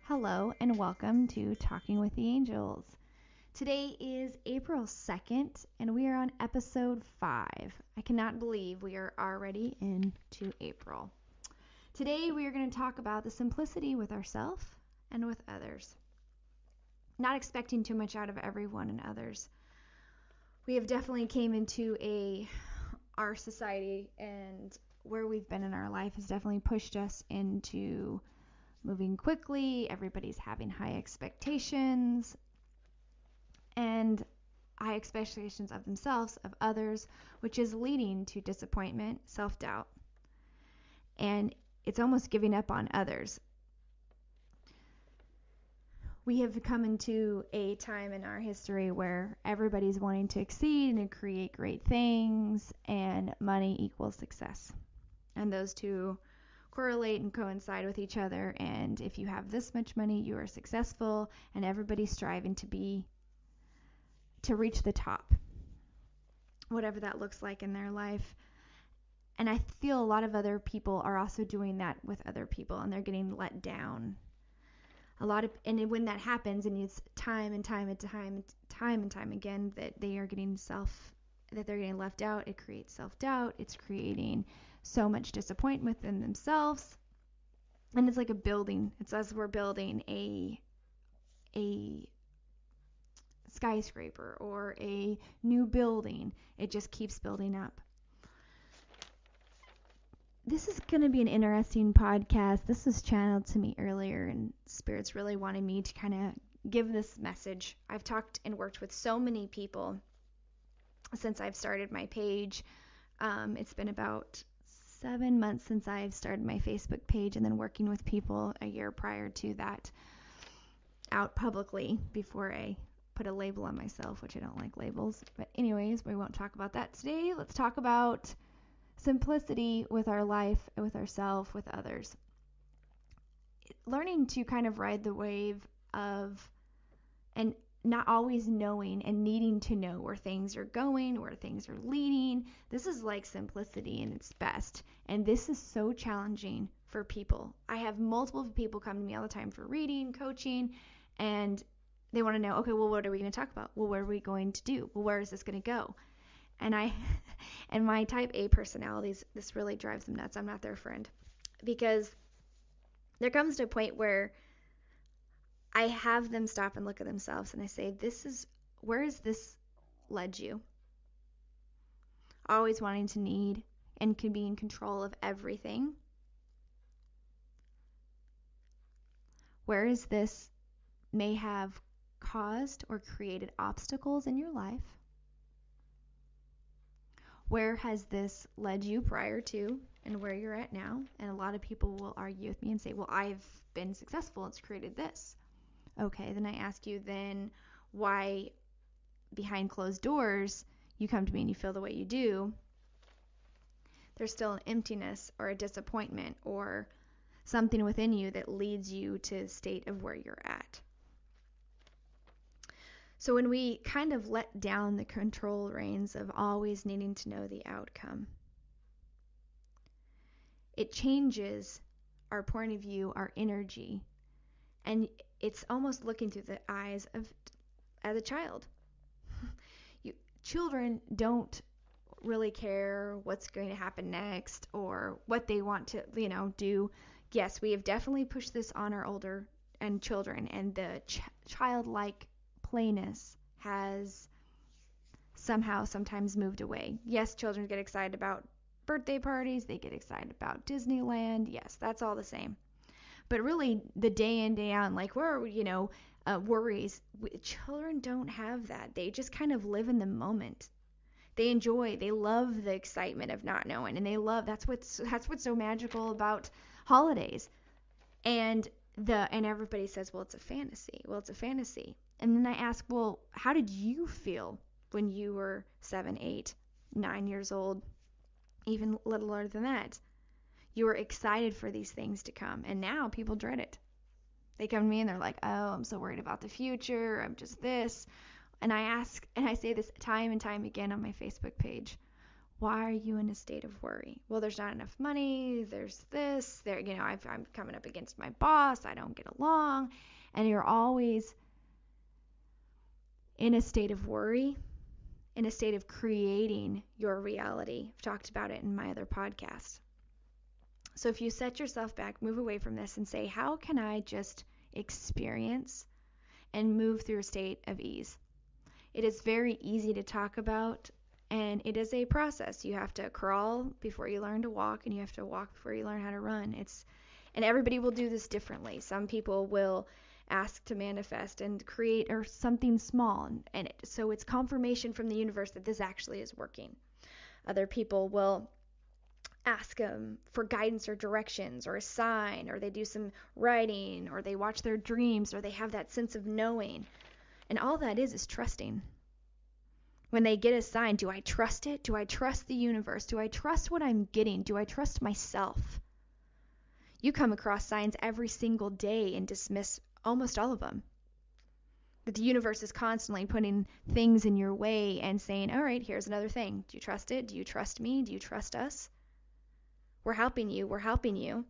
Hello and welcome to Talking with the Angels. Today is April 2nd and we are on episode 5. I cannot believe we are already into April. Today we are going to talk about the simplicity with ourselves and with others. Not expecting too much out of everyone and others. We have definitely came into our society, and where we've been in our life has definitely pushed us into moving quickly. Everybody's having high expectations and high expectations of themselves, of others, which is leading to disappointment, self-doubt, and it's almost giving up on others. We have come into a time in our history where everybody's wanting to exceed and create great things, and money equals success. And those two correlate and coincide with each other, and if you have this much money, you are successful, and everybody's striving to reach the top, whatever that looks like in their life. And I feel a lot of other people are also doing that with other people, and they're getting let down. And when that happens, and it's time and time again that they're getting left out, it creates self-doubt. It's creating so much disappointment within themselves. And it's like a building. It's as we're building a skyscraper or a new building. It just keeps building up. This is going to be an interesting podcast. This was channeled to me earlier, and Spirit's really wanted me to kind of give this message. I've talked and worked with so many people since I've started my page. It's been about 7 months since I've started my Facebook page, and then working with people a year prior to that out publicly before I put a label on myself, which I don't like labels. But anyways, we won't talk about that today. Let's talk about simplicity with our life, with ourselves, with others. Learning to kind of ride the wave of, and not always knowing and needing to know where things are going, where things are leading. This is like simplicity in its best. And this is so challenging for people. I have multiple people come to me all the time for reading, coaching, and they want to know, okay, well, what are we going to talk about? Well, what are we going to do? Well, where is this going to go? And my type A personalities, this really drives them nuts. I'm not their friend, because there comes to a point where I have them stop and look at themselves, and I say, where has this led you? Always wanting to need and can be in control of everything. Where is this may have caused or created obstacles in your life? Where has this led you prior to and where you're at now? And a lot of people will argue with me and say, well, I've been successful. It's created this. Okay, then I ask you, then why behind closed doors you come to me and you feel the way you do? There's still an emptiness or a disappointment or something within you that leads you to a state of where you're at. So when we kind of let down the control reins of always needing to know the outcome, it changes our point of view, our energy, and it's almost looking through the eyes of as a child. Children don't really care what's going to happen next or what they want to, do. Yes, we have definitely pushed this on our older and children, and the childlike playness has somehow sometimes moved away. Yes, children get excited about birthday parties, they get excited about Disneyland. Yes, that's all the same. But really, the day in, day out, like worries, children don't have that. They just kind of live in the moment. They love the excitement of not knowing, and that's what's so magical about holidays. And everybody says, well, it's a fantasy. Well, it's a fantasy. And then I ask, well, how did you feel when you were 7, 8, 9 years old, even a little older than that? You were excited for these things to come, and now people dread it. They come to me and they're like, oh, I'm so worried about the future. I'm just this. And I say this time and time again on my Facebook page. Why are you in a state of worry? Well, there's not enough money. There's this. I'm coming up against my boss. I don't get along. And you're always in a state of worry, in a state of creating your reality. I've talked about it in my other podcasts. So if you set yourself back, move away from this and say, how can I just experience and move through a state of ease? It is very easy to talk about, and it is a process. You have to crawl before you learn to walk, and you have to walk before you learn how to run. And everybody will do this differently. Some people will ask to manifest and create or something small, so it's confirmation from the universe that this actually is working. Other people will ask for guidance or directions or a sign, or they do some writing, or they watch their dreams, or they have that sense of knowing. And all that is trusting. When they get a sign, do I trust it? Do I trust the universe? Do I trust what I'm getting? Do I trust myself? You come across signs every single day and dismiss almost all of them. But the universe is constantly putting things in your way and saying, all right, here's another thing. Do you trust it? Do you trust me? Do you trust us? We're helping you. We're helping you.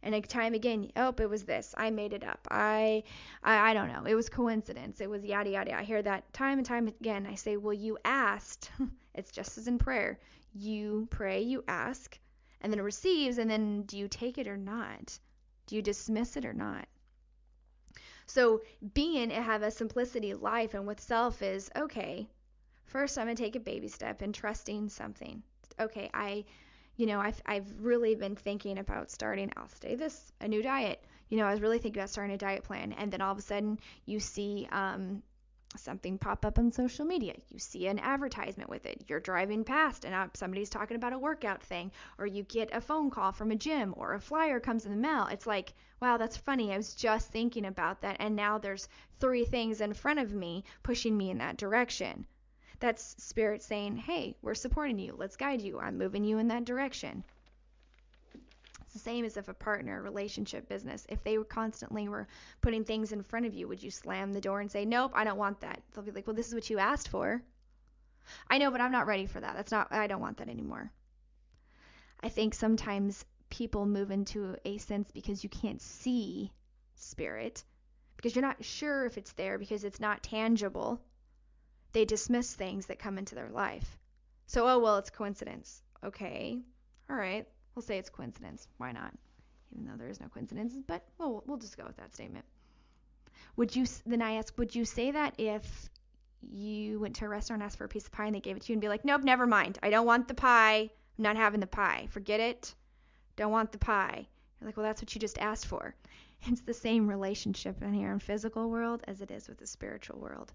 And time again, it was this. I made it up. I don't know. It was coincidence. It was yada, yada. I hear that time and time again. I say, well, you asked. It's just as in prayer. You pray, you ask, and then it receives, and then do you take it or not? Do you dismiss it or not? So have a simplicity life and with self is, okay, first I'm going to take a baby step in trusting something. Okay, I've really been thinking about starting, a new diet. I was really thinking about starting a diet plan. And then all of a sudden you see something pop up on social media. You see an advertisement with it. You're driving past and somebody's talking about a workout thing, or you get a phone call from a gym, or a flyer comes in the mail. It's like, wow, that's funny. I was just thinking about that. And now there's 3 things in front of me pushing me in that direction. That's spirit saying, hey, we're supporting you. Let's guide you. I'm moving you in that direction. It's the same as if a partner, relationship, business, if they constantly were putting things in front of you, would you slam the door and say, nope, I don't want that? They'll be like, well, this is what you asked for. I know, but I'm not ready for that. I don't want that anymore. I think sometimes people move into a sense because you can't see spirit, because you're not sure if it's there, because it's not tangible. They dismiss things that come into their life. So, it's coincidence. Okay, all right, we'll say it's coincidence. Why not? Even though there is no coincidence, but we'll just go with that statement. Then I ask, would you say that if you went to a restaurant and asked for a piece of pie and they gave it to you and be like, nope, never mind. I don't want the pie. I'm not having the pie. Forget it. Don't want the pie. You're like, well, that's what you just asked for. It's the same relationship in here in physical world as it is with the spiritual world.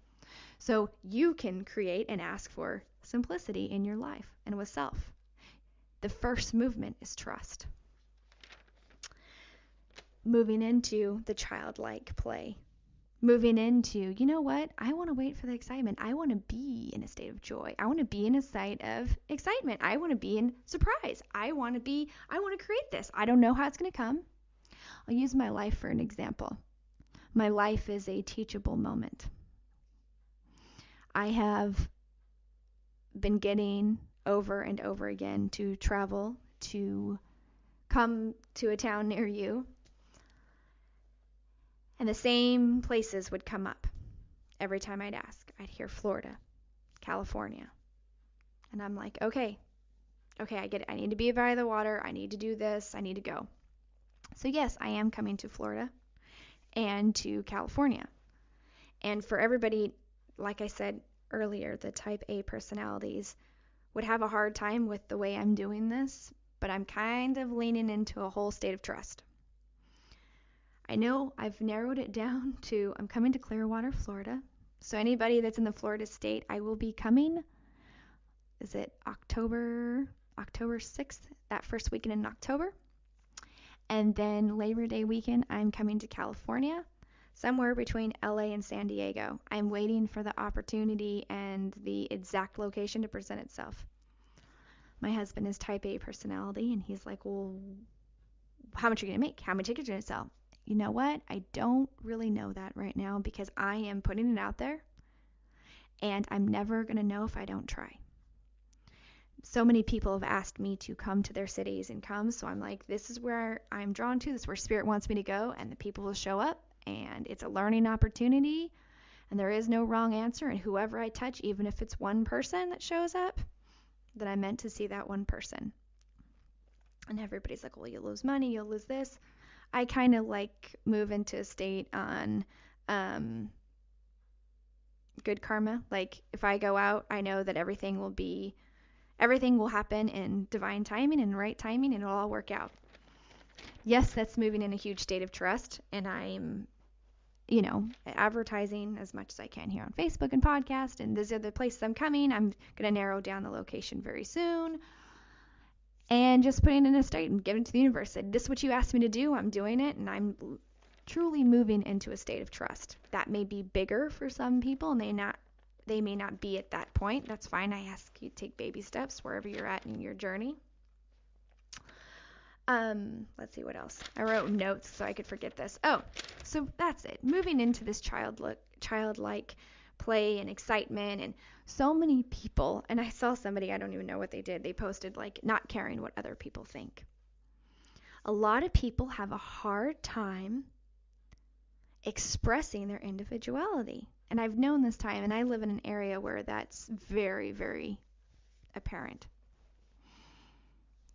So you can create and ask for simplicity in your life and with self. The first movement is trust. Moving into the childlike play. Moving into, you know what? I want to wait for the excitement. I want to be in a state of joy. I want to be in a state of excitement. I want to be in surprise. I want to create this. I don't know how it's going to come. I'll use my life for an example. My life is a teachable moment. I have been getting over and over again to travel, to come to a town near you, and the same places would come up every time I'd ask. I'd hear Florida, California, and I'm like, okay, I get it. I need to be by the water. I need to do this. I need to go. So yes, I am coming to Florida and to California. And for everybody, like I said earlier, the type A personalities would have a hard time with the way I'm doing this, but I'm kind of leaning into a whole state of trust. I know I've narrowed it down to I'm coming to Clearwater, Florida. So anybody that's in the Florida state, I will be coming. Is it October 6th, that first weekend in October? And then Labor Day weekend, I'm coming to California, somewhere between LA and San Diego. I'm waiting for the opportunity and the exact location to present itself. My husband is type A personality, and he's like, well, how much are you going to make? How many tickets are you going to sell? You know what? I don't really know that right now because I am putting it out there, and I'm never going to know if I don't try. So many people have asked me to come to their cities and come, so I'm like, this is where I'm drawn to, this is where Spirit wants me to go, and the people will show up, and it's a learning opportunity, and there is no wrong answer, and whoever I touch, even if it's one person that shows up, then I'm meant to see that one person. And everybody's like, well, you'll lose money, you'll lose this. I kind of like move into a state on good karma. Like if I go out, I know that everything will happen in divine timing and right timing, and it'll all work out. Yes, that's moving in a huge state of trust, and I'm, advertising as much as I can here on Facebook and podcast, and these are the places I'm coming. I'm going to narrow down the location very soon, and just putting it in a state and giving it to the universe. Said, this is what you asked me to do. I'm doing it, and I'm truly moving into a state of trust. That may be bigger for some people, and they may not be at that point. That's fine. I ask you to take baby steps wherever you're at in your journey. Let's see what else. I wrote notes so I could forget this. Oh, so that's it. Moving into this childlike play and excitement, and so many people, and I saw somebody, I don't even know what they did. They posted like not caring what other people think. A lot of people have a hard time expressing their individuality. And I've known this time, and I live in an area where that's very, very apparent.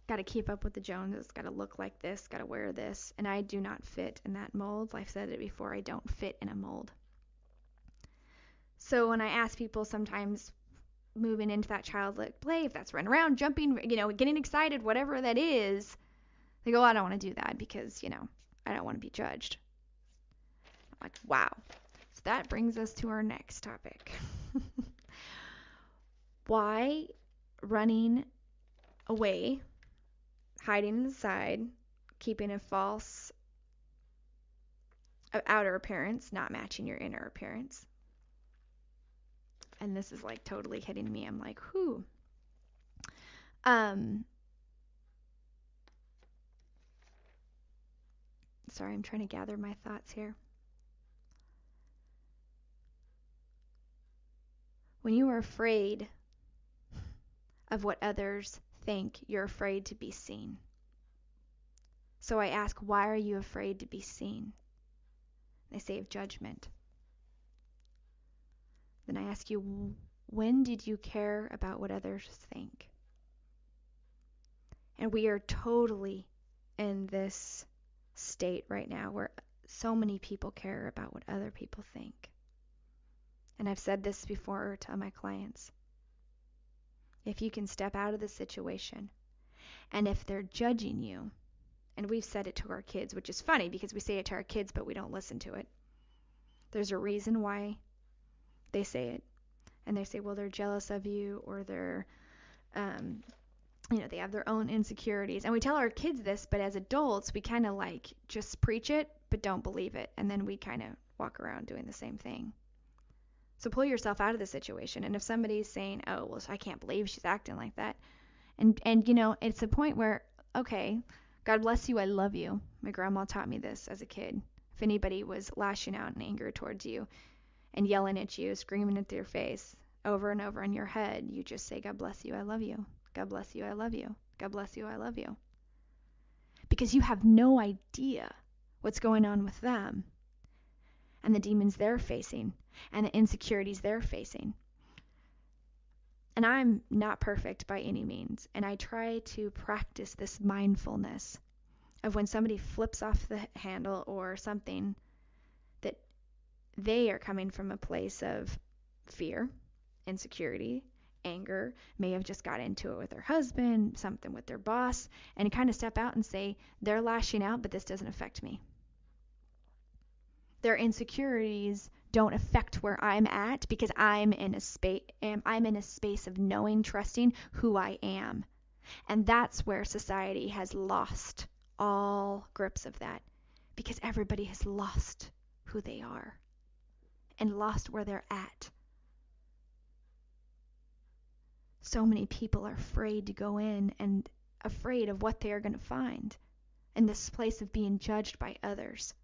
Got to keep up with the Joneses, got to look like this, got to wear this, and I do not fit in that mold. I've said it before, I don't fit in a mold. So when I ask people sometimes moving into that childlike play, if that's running around, jumping, getting excited, whatever that is, they go, I don't want to do that because, I don't want to be judged. I'm like, wow. So that brings us to our next topic. Why running away, hiding inside, keeping a false outer appearance, not matching your inner appearance? And this is like totally hitting me. I'm like, whew. Sorry, I'm trying to gather my thoughts here. When you are afraid of what others think, you're afraid to be seen. So I ask, why are you afraid to be seen? They say of judgment. Then I ask you, when did you care about what others think? And we are totally in this state right now where so many people care about what other people think. And I've said this before to my clients. If you can step out of the situation, and if they're judging you, and we've said it to our kids, which is funny because we say it to our kids, but we don't listen to it. There's a reason why they say it. And they say, well, they're jealous of you, or they're, they have their own insecurities. And we tell our kids this, but as adults, we kind of like just preach it, but don't believe it. And then we kind of walk around doing the same thing. So pull yourself out of the situation. And if somebody's saying, oh, well, I can't believe she's acting like that. And it's a point where, okay, God bless you, I love you. My grandma taught me this as a kid. If anybody was lashing out in anger towards you and yelling at you, screaming into your face over and over in your head, you just say, God bless you, I love you. God bless you, I love you. God bless you, I love you. Because you have no idea what's going on with them and the demons they're facing and the insecurities they're facing. And I'm not perfect by any means, and I try to practice this mindfulness of when somebody flips off the handle or something, that they are coming from a place of fear, insecurity, anger, may have just got into it with their husband, something with their boss, and kind of step out and say, they're lashing out, but this doesn't affect me. Their insecurities don't affect where I'm at because I'm in a space of knowing, trusting who I am. And that's where society has lost all grips of that, because everybody has lost who they are and lost where they're at. So many people are afraid to go in and afraid of what they are going to find in this place of being judged by others.